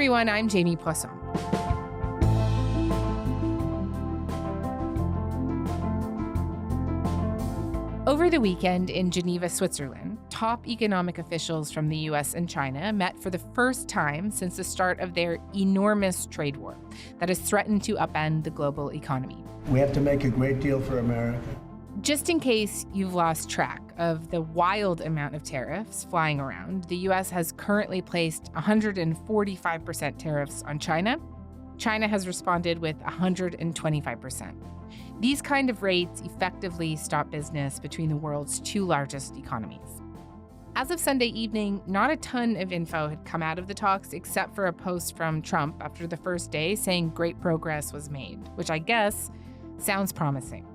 everyone, I'm Jamie Poisson. Over the weekend in Geneva, Switzerland, top economic officials from the US and China met for the first time since the start of their enormous trade war that has threatened to upend the global economy. We have to make a great deal for America. Just in case you've lost track of the wild amount of tariffs flying around, the US has currently placed 145% tariffs on China. China has responded with 125%. These kind of rates effectively stop business between the world's two largest economies. As of Sunday evening, not a ton of info had come out of the talks except for a post from Trump after the first day saying great progress was made, which I guess sounds promising.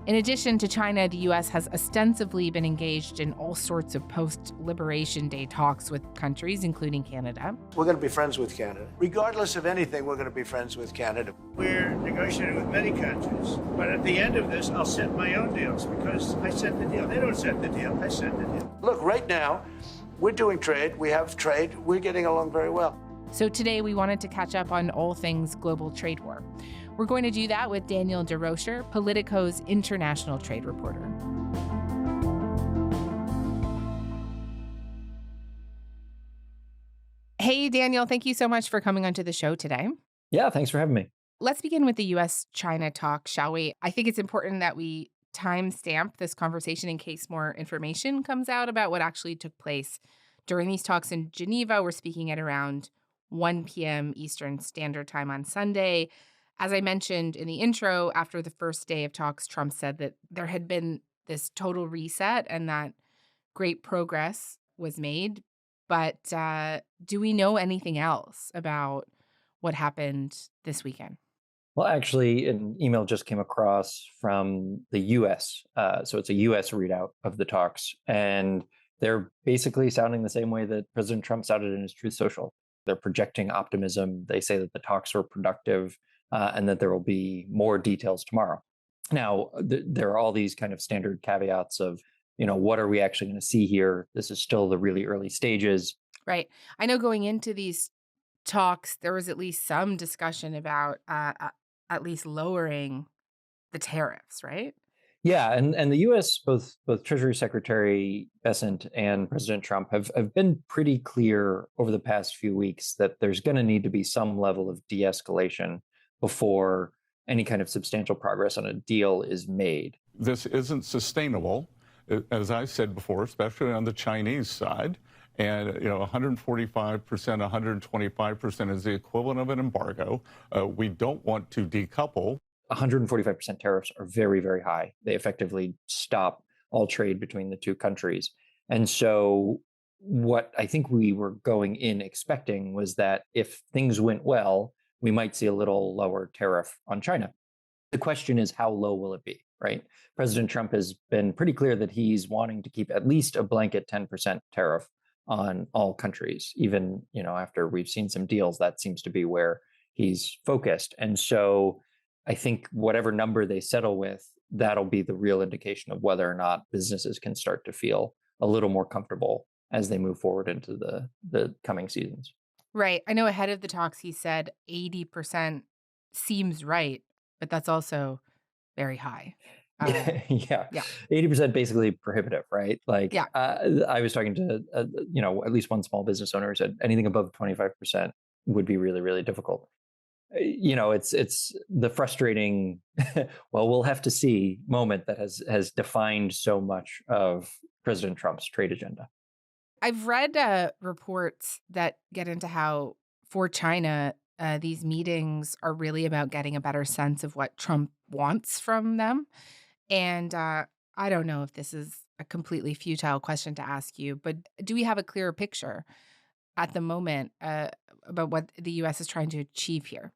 In addition to China, the U.S. has ostensibly been engaged in all sorts of post-Liberation Day talks with countries, including Canada. We're going to be friends with Canada. Regardless of anything, we're going to be friends with Canada. We're negotiating with many countries, but at the end of this, I'll set my own deals because I set the deal. They don't set the deal, I set the deal. Look, right now, we're doing trade. We have trade. We're getting along very well. So today we wanted to catch up on all things global trade war. We're going to do that with Daniel DeRocher, Politico's international trade reporter. Hey, Daniel, thank you so much for coming onto the show today. Yeah, thanks for having me. Let's begin with the US-China talk, shall we? I think it's important that we timestamp this conversation in case more information comes out about what actually took place during these talks in Geneva. We're speaking at around 1 p.m. Eastern Standard Time on Sunday. As I mentioned in the intro, after the first day of talks, Trump said that there had been this total reset and that great progress was made. But do we know anything else about what happened this weekend? Well, actually, an email just came across from the U.S. So it's a U.S. readout of the talks. And they're basically sounding the same way that President Trump sounded in his Truth Social. They're projecting optimism. They say that the talks were productive. And that there will be more details tomorrow. Now, there are all these kind of standard caveats of, what are we actually going to see here? This is still the really early stages. Right. I know going into these talks, there was at least some discussion about at least lowering the tariffs, right? Yeah, and the U.S., both Treasury Secretary Bessent and President Trump have been pretty clear over the past few weeks that there's going to need to be some level of de-escalation before any kind of substantial progress on a deal is made. This isn't sustainable, as I said before, especially on the Chinese side. And 145%, 125% is the equivalent of an embargo. We don't want to decouple. 145% tariffs are very, very high. They effectively stop all trade between the two countries. And so what I think we were going in expecting was that if things went well, we might see a little lower tariff on China. The question is, how low will it be, right? President Trump has been pretty clear that he's wanting to keep at least a blanket 10% tariff on all countries. Even, after we've seen some deals, that seems to be where he's focused. And so I think whatever number they settle with, that'll be the real indication of whether or not businesses can start to feel a little more comfortable as they move forward into the coming seasons. Right. I know ahead of the talks, he said 80% seems right, but that's also very high. Yeah. 80% basically prohibitive, right? I was talking to, at least one small business owner who said anything above 25% would be really, really difficult. It's the frustrating, well, we'll have to see moment that has defined so much of President Trump's trade agenda. I've read reports that get into how for China, these meetings are really about getting a better sense of what Trump wants from them. And I don't know if this is a completely futile question to ask you, but do we have a clearer picture at the moment about what the U.S. is trying to achieve here?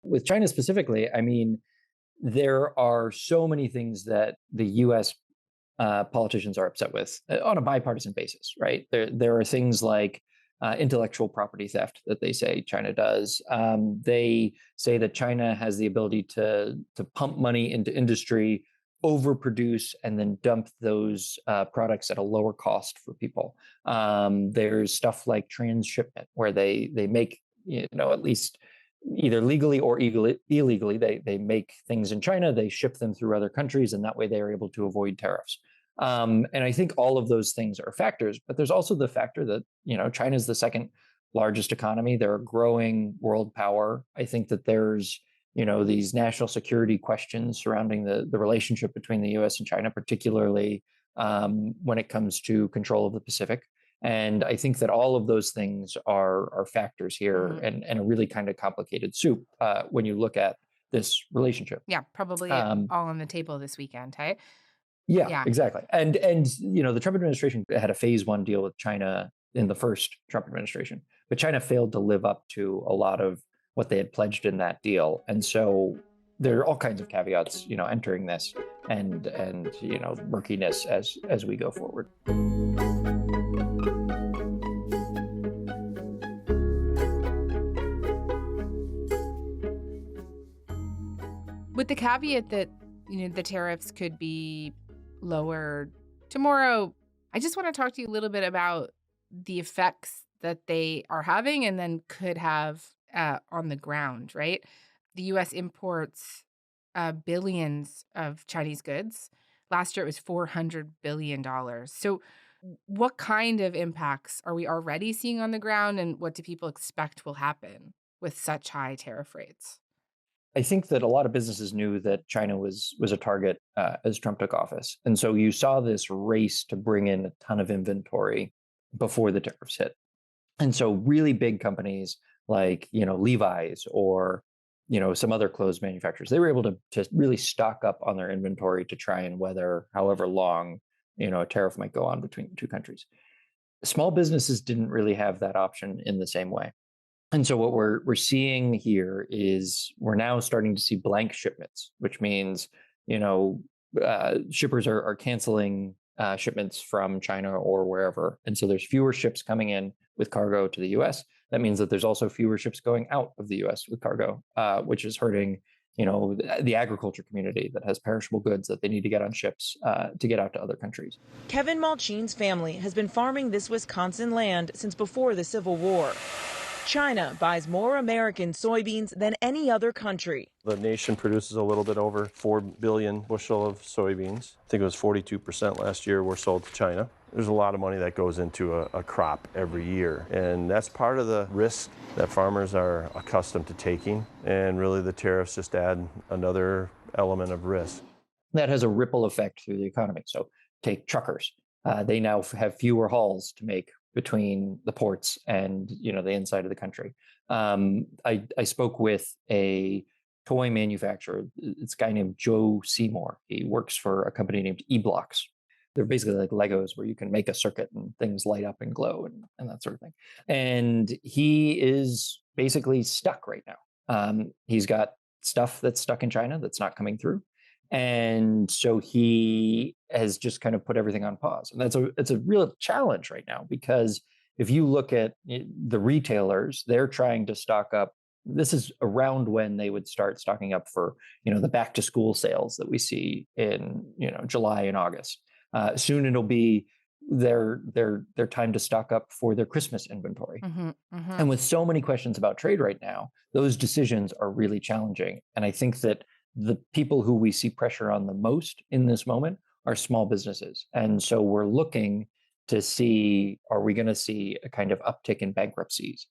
With China specifically, I mean, there are so many things that the U.S. Politicians are upset with on a bipartisan basis, right? There are things like intellectual property theft that they say China does. They say that China has the ability to pump money into industry, overproduce, and then dump those products at a lower cost for people. There's stuff like transshipment, where they make at least either legally or illegally, they make things in China, they ship them through other countries, and that way they are able to avoid tariffs. And I think all of those things are factors, but there's also the factor that, China is the second largest economy. They're a growing world power. I think that there's, these national security questions surrounding the relationship between the US and China, particularly when it comes to control of the Pacific. And I think that all of those things are factors here and a really kind of complicated soup when you look at this relationship. Yeah, probably all on the table this weekend, hey? Yeah, exactly. And the Trump administration had a phase one deal with China in the first Trump administration, but China failed to live up to a lot of what they had pledged in that deal. And so there are all kinds of caveats, entering this and murkiness as we go forward. With the caveat that, the tariffs could be lowered tomorrow, I just want to talk to you a little bit about the effects that they are having and then could have on the ground, right? The U.S. imports billions of Chinese goods. Last year, it was $400 billion. So what kind of impacts are we already seeing on the ground, and what do people expect will happen with such high tariff rates? I think that a lot of businesses knew that China was a target as Trump took office. And so you saw this race to bring in a ton of inventory before the tariffs hit. And so really big companies like, Levi's or, some other clothes manufacturers, they were able to really stock up on their inventory to try and weather however long, a tariff might go on between the two countries. Small businesses didn't really have that option in the same way. And so what we're seeing here is we're now starting to see blank shipments, which means, shippers are canceling shipments from China or wherever. And so there's fewer ships coming in with cargo to the US. That means that there's also fewer ships going out of the US with cargo, which is hurting, the agriculture community that has perishable goods that they need to get on ships to get out to other countries. Kevin Malchine's family has been farming this Wisconsin land since before the Civil War. China buys more American soybeans than any other country. The nation produces a little bit over 4 billion bushel of soybeans. I think it was 42% last year were sold to China. There's a lot of money that goes into a crop every year, and that's part of the risk that farmers are accustomed to taking, and really the tariffs just add another element of risk. That has a ripple effect through the economy. So take truckers. They now have fewer hauls to make between the ports and the inside of the country. I spoke with a toy manufacturer. It's a guy named Joe Seymour. He works for a company named eBlocks. They're basically like Legos where you can make a circuit and things light up and glow and that sort of thing. And he is basically stuck right now. He's got stuff that's stuck in China that's not coming through. And so he has just kind of put everything on pause. And it's a real challenge right now, because if you look at the retailers, they're trying to stock up. This is around when they would start stocking up for, the back to school sales that we see in, July and August. Soon it'll be their time to stock up for their Christmas inventory. And with so many questions about trade right now, those decisions are really challenging. And I think that the people who we see pressure on the most in this moment are small businesses. And so we're looking to see, are we going to see a kind of uptick in bankruptcies?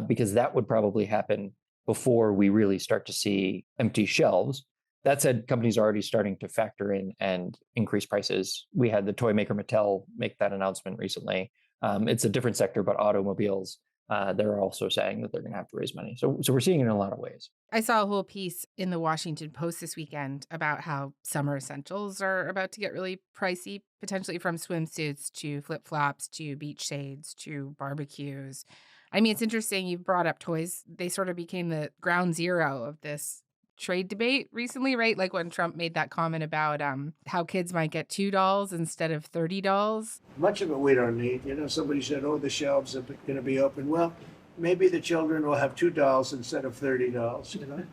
Because that would probably happen before we really start to see empty shelves. That said, companies are already starting to factor in and increase prices. We had the toy maker Mattel make that announcement recently. It's a different sector, but automobiles, they're also saying that they're going to have to raise money. So we're seeing it in a lot of ways. I saw a whole piece in the Washington Post this weekend about how summer essentials are about to get really pricey, potentially from swimsuits to flip-flops to beach shades to barbecues. I mean, it's interesting you brought up toys. They sort of became the ground zero of this trade debate recently, right? Like when Trump made that comment about how kids might get $2 instead of $30. Much of it we don't need. Somebody said, the shelves are going to be open. Well, maybe the children will have $2 instead of $30,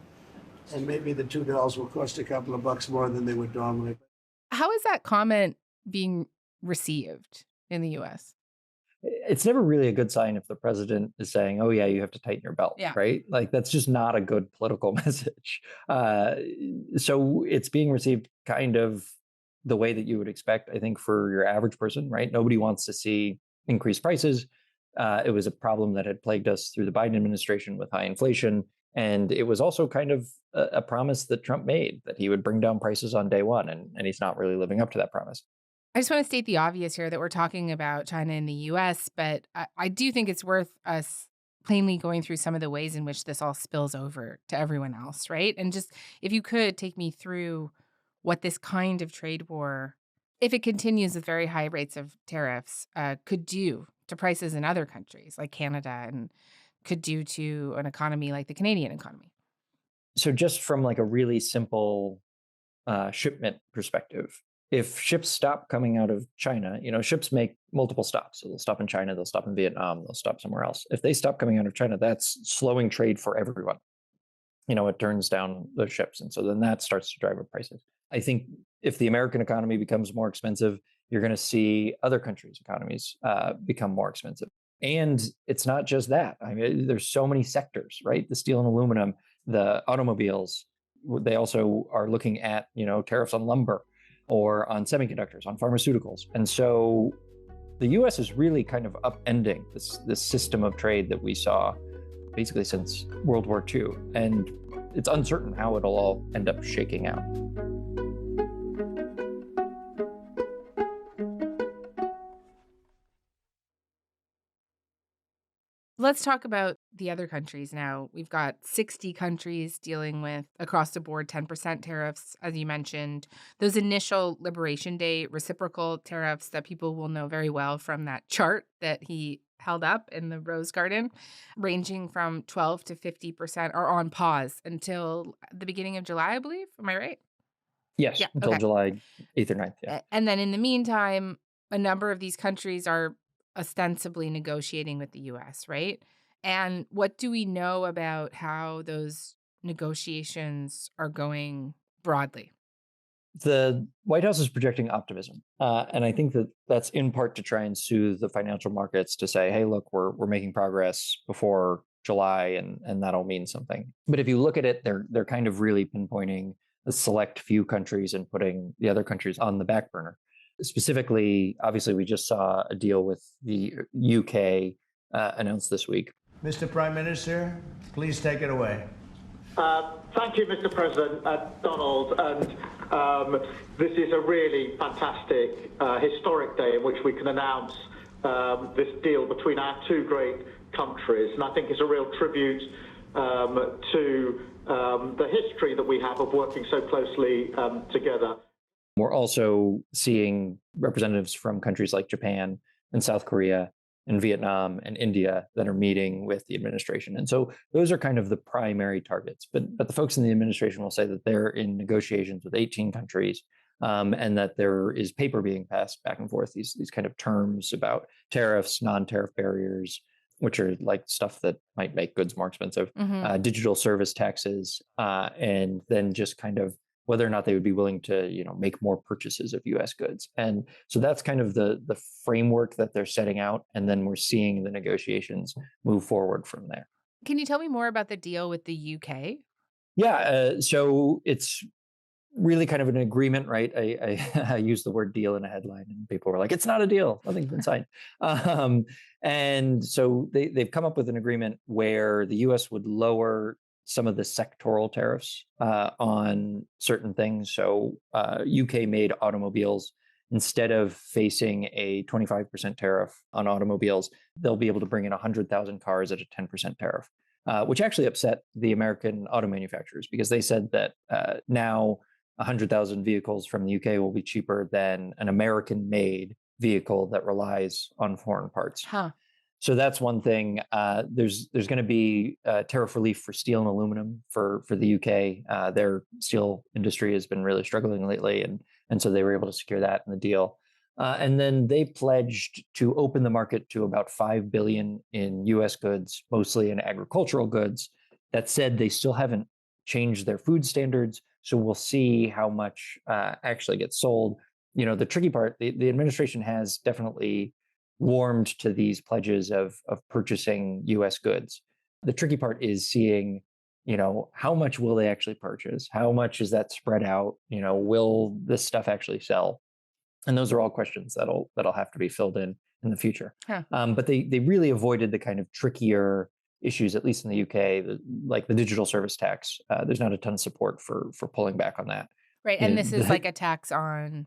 and maybe the $2 will cost a couple of bucks more than they would normally. How is that comment being received in the U.S.? it's never really a good sign if the president is saying, oh, yeah, you have to tighten your belt, Yeah. right? Like, that's just not a good political message. So it's being received kind of the way that you would expect, I think, for your average person, right? Nobody wants to see increased prices. It was a problem that had plagued us through the Biden administration with high inflation. And it was also kind of a promise that Trump made that he would bring down prices on day one. And he's not really living up to that promise. I just want to state the obvious here that we're talking about China and the US, but I do think it's worth us plainly going through some of the ways in which this all spills over to everyone else, right? And just if you could take me through what this kind of trade war, if it continues with very high rates of tariffs, could do to prices in other countries like Canada and could do to an economy like the Canadian economy. So just from like a really simple shipment perspective, if ships stop coming out of China, ships make multiple stops. So they'll stop in China, they'll stop in Vietnam, they'll stop somewhere else. If they stop coming out of China, that's slowing trade for everyone. It turns down the ships. And so then that starts to drive up prices. I think if the American economy becomes more expensive, you're going to see other countries' economies become more expensive. And it's not just that. I mean, there's so many sectors, right? The steel and aluminum, the automobiles. They also are looking at, tariffs on lumber or on semiconductors, on pharmaceuticals. And so the US is really kind of upending this system of trade that we saw basically since World War II. And it's uncertain how it'll all end up shaking out. Let's talk about the other countries now. We've got 60 countries dealing with across the board 10% tariffs, as you mentioned. Those initial Liberation Day reciprocal tariffs that people will know very well from that chart that he held up in the Rose Garden, ranging from 12 to 50% are on pause until the beginning of July, I believe. Am I right? Yes, Yeah, until okay. July 8th or 9th. Yeah. And then in the meantime, a number of these countries are ostensibly negotiating with the US, right? And what do we know about how those negotiations are going broadly? The White House is projecting optimism. And I think that that's in part to try and soothe the financial markets to say, hey, look, we're making progress before July and that'll mean something. But if you look at it, they're kind of really pinpointing a select few countries and putting the other countries on the back burner. Specifically, obviously, we just saw a deal with the UK announced this week. Mr. Prime Minister, please take it away. Thank you, Mr. President, Donald. And this is a really fantastic, historic day in which we can announce this deal between our two great countries. And I think it's a real tribute to the history that we have of working so closely together. We're also seeing representatives from countries like Japan and South Korea and Vietnam and India that are meeting with the administration. And so those are kind of the primary targets. But the folks in the administration will say that they're in negotiations with 18 countries and that there is paper being passed back and forth, these kind of terms about tariffs, non-tariff barriers, which are like stuff that might make goods more expensive, digital service taxes, and then just kind of whether or not they would be willing to, make more purchases of U.S. goods. And so that's kind of the framework that they're setting out. And then we're seeing the negotiations move forward from there. Can you tell me more about the deal with the UK? Yeah, so it's really kind of an agreement, right? I used the word deal in a headline and people were like, it's not a deal. Nothing's been signed. And so they've come up with an agreement where the U.S. would lower some of the sectoral tariffs on certain things. So UK made automobiles, instead of facing a 25% tariff on automobiles, they'll be able to bring in 100,000 cars at a 10% tariff, which actually upset the American auto manufacturers because they said that now 100,000 vehicles from the UK will be cheaper than an American-made vehicle that relies on foreign parts. Huh. So that's one thing. There's going to be tariff relief for steel and aluminum for the UK. Their steel industry has been really struggling lately, and so they were able to secure that in the deal. And then they pledged to open the market to about $5 billion in U.S. goods, mostly in agricultural goods. That said, they still haven't changed their food standards, so we'll see how much actually gets sold. The tricky part, the administration has definitely warmed to these pledges of purchasing U.S. goods. The tricky part is seeing, how much will they actually purchase? How much is that spread out? Will this stuff actually sell? And those are all questions that'll have to be filled in the future. Huh. But they really avoided the kind of trickier issues, at least in the UK, like the digital service tax. There's not a ton of support for pulling back on that. Right. And this is like a tax on.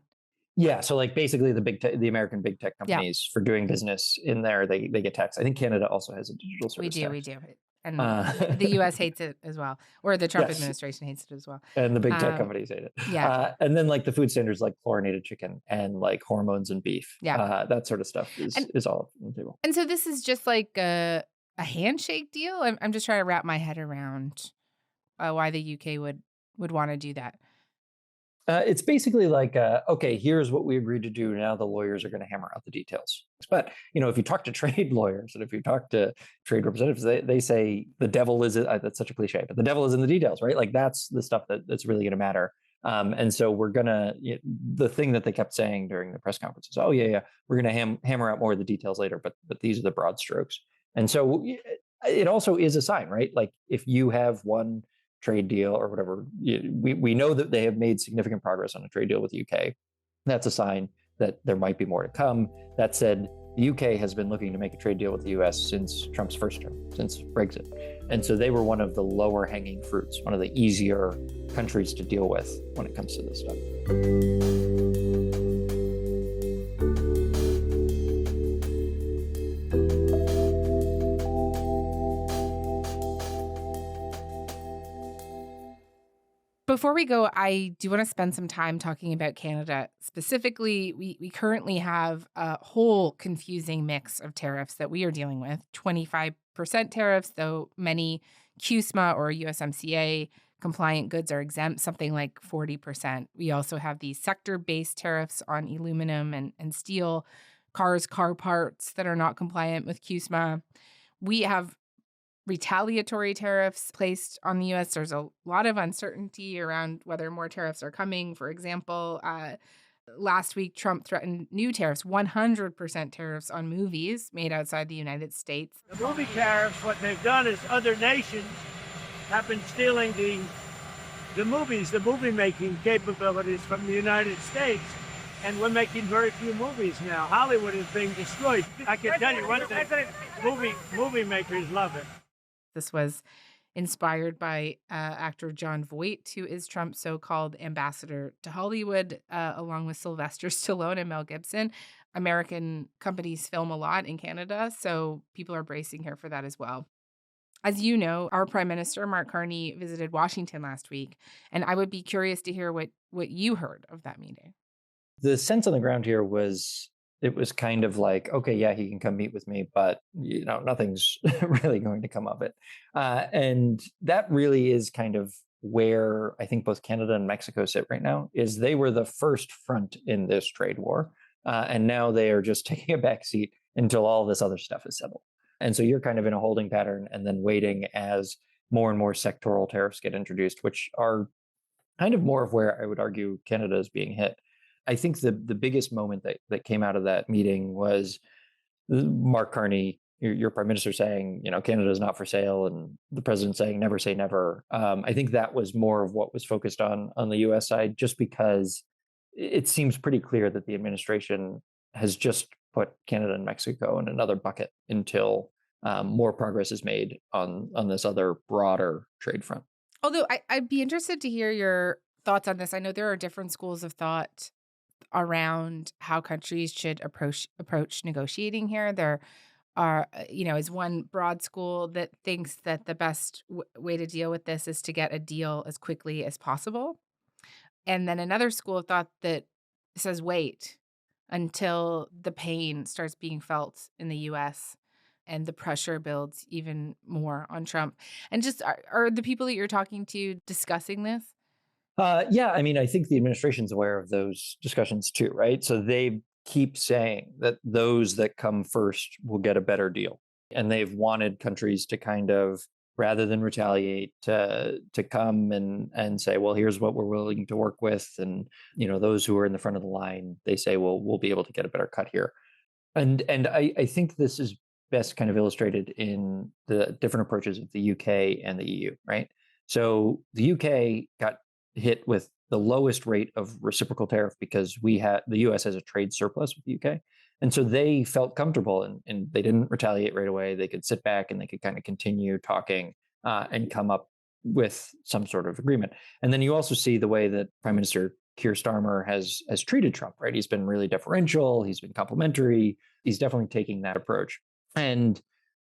Yeah. So like basically the American big tech companies for doing business in there, they get taxed. I think Canada also has a digital service tax. We do. And the US hates it as well, or the Trump administration hates it as well. And the big tech companies hate it. Yeah. And then like the food standards, like chlorinated chicken and like hormones in beef. Yeah. That sort of stuff is all on the table. And so this is just like a handshake deal. I'm just trying to wrap my head around why the UK would want to do that. It's basically like, okay, here's what we agreed to do. Now the lawyers are going to hammer out the details. But, if you talk to trade lawyers and if you talk to trade representatives, they say the devil is, that's such a cliche, but the devil is in the details, right? Like that's the stuff that's really going to matter. And so we're going to, the thing that they kept saying during the press conference is, oh, yeah, we're going to hammer out more of the details later, but these are the broad strokes. And so it also is a sign, right? Like if you have one trade deal or whatever, we know that they have made significant progress on a trade deal with the UK. That's a sign that there might be more to come. That said, the UK has been looking to make a trade deal with the US since Trump's first term, since Brexit. And so they were one of the lower hanging fruits, one of the easier countries to deal with when it comes to this stuff. Before we go, I do want to spend some time talking about Canada. Specifically, we currently have a whole confusing mix of tariffs that we are dealing with. 25% tariffs, though many CUSMA or USMCA compliant goods are exempt, something like 40%. We also have these sector-based tariffs on aluminum and steel, car parts that are not compliant with CUSMA. We have retaliatory tariffs placed on the U.S. There's a lot of uncertainty around whether more tariffs are coming. For example, last week, Trump threatened new tariffs, 100% tariffs on movies made outside the United States. The movie tariffs, what they've done is other nations have been stealing the movie-making capabilities from the United States. And we're making very few movies now. Hollywood is being destroyed. I can tell you one thing, movie makers love it. This was inspired by actor Jon Voight, who is Trump's so-called ambassador to Hollywood, along with Sylvester Stallone and Mel Gibson. American companies film a lot in Canada, so people are bracing here for that as well. As you know, our Prime Minister, Mark Carney, visited Washington last week, and I would be curious to hear what you heard of that meeting. The sense on the ground here was, it was kind of like, okay, yeah, he can come meet with me, but nothing's really going to come of it. And that really is kind of where I think both Canada and Mexico sit right now, is they were the first front in this trade war. And now they are just taking a back seat until all this other stuff is settled. And so you're kind of in a holding pattern and then waiting as more and more sectoral tariffs get introduced, which are kind of more of where I would argue Canada is being hit. I think the biggest moment that came out of that meeting was Mark Carney, your prime minister, saying, Canada is not for sale, and the president saying, never say never. I think that was more of what was focused on the U.S. side, just because it seems pretty clear that the administration has just put Canada and Mexico in another bucket until more progress is made on this other broader trade front. Although I'd be interested to hear your thoughts on this. I know there are different schools of thought around how countries should approach negotiating here. There are, is one broad school that thinks that the best way to deal with this is to get a deal as quickly as possible. And then another school of thought that says wait until the pain starts being felt in the U.S. and the pressure builds even more on Trump. And just are the people that you're talking to discussing this? Yeah, I mean, I think the administration's aware of those discussions too, right? So they keep saying that those that come first will get a better deal. And they've wanted countries to kind of, rather than retaliate, to come and say, well, here's what we're willing to work with. And, those who are in the front of the line, they say, well, we'll be able to get a better cut here. And I think this is best kind of illustrated in the different approaches of the UK and the EU, right? So the UK got hit with the lowest rate of reciprocal tariff because the US has a trade surplus with the UK. And so they felt comfortable and they didn't retaliate right away. They could sit back and they could kind of continue talking and come up with some sort of agreement. And then you also see the way that Prime Minister Keir Starmer has treated Trump, right? He's been really deferential. He's been complimentary. He's definitely taking that approach. And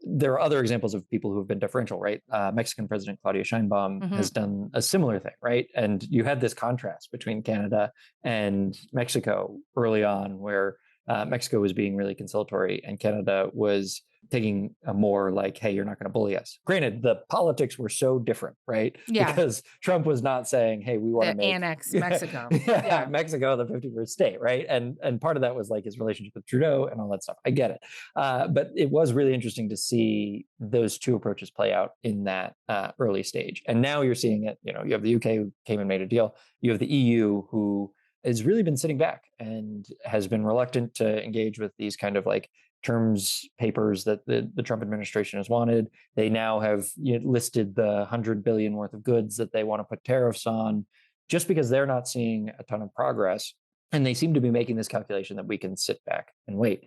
there are other examples of people who have been deferential, right? Mexican President Claudia Sheinbaum has done a similar thing, right? And you had this contrast between Canada and Mexico early on, where Mexico was being really conciliatory and Canada was taking a more like, hey, you're not going to bully us. Granted, the politics were so different, right? Yeah. Because Trump was not saying, hey, we want to annex Mexico. yeah, Mexico, the 51st state, right? And part of that was like his relationship with Trudeau and all that stuff. I get it. But it was really interesting to see those two approaches play out in that early stage. And now you're seeing it, you have the UK who came and made a deal. You have the EU who has really been sitting back and has been reluctant to engage with these kind of like terms papers that the Trump administration has wanted. They now have listed the 100 billion worth of goods that they want to put tariffs on, just because they're not seeing a ton of progress. And they seem to be making this calculation that we can sit back and wait.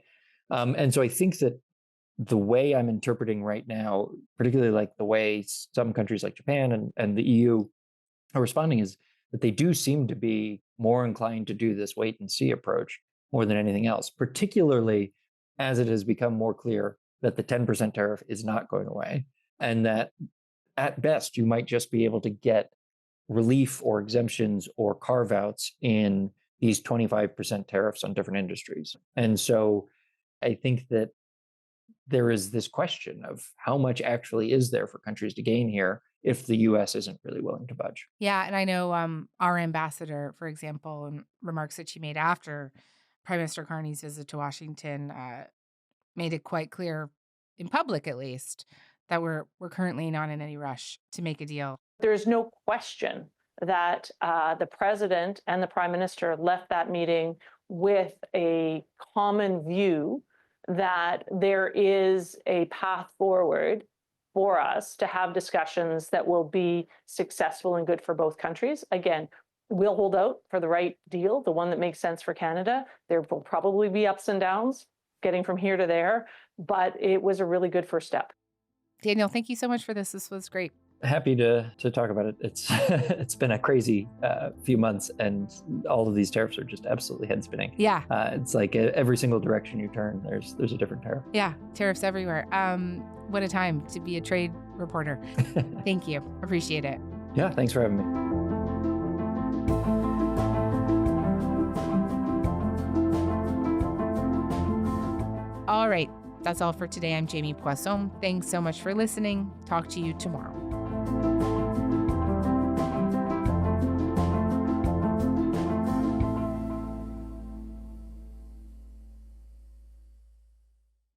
And so I think that the way I'm interpreting right now, particularly like the way some countries like Japan and the EU are responding, is that they do seem to be more inclined to do this wait and see approach more than anything else, particularly as it has become more clear that the 10% tariff is not going away, and that at best you might just be able to get relief or exemptions or carve-outs in these 25% tariffs on different industries. And so I think that there is this question of how much actually is there for countries to gain here if the US isn't really willing to budge. Yeah, and I know our ambassador, for example, in remarks that she made after Prime Minister Carney's visit to Washington, made it quite clear, in public at least, that we're currently not in any rush to make a deal. There's no question that the president and the prime minister left that meeting with a common view that there is a path forward for us to have discussions that will be successful and good for both countries. Again, we'll hold out for the right deal, the one that makes sense for Canada. There will probably be ups and downs getting from here to there, but it was a really good first step. Daniel, thank you so much for this. This was great. Happy to talk about it. It's been a crazy few months, and all of these tariffs are just absolutely head spinning. Yeah. It's like every single direction you turn, there's a different tariff. Yeah, tariffs everywhere. What a time to be a trade reporter. Thank you. Appreciate it. Yeah, thanks for having me. All right, that's all for today. I'm Jamie Poisson. Thanks so much for listening. Talk to you tomorrow.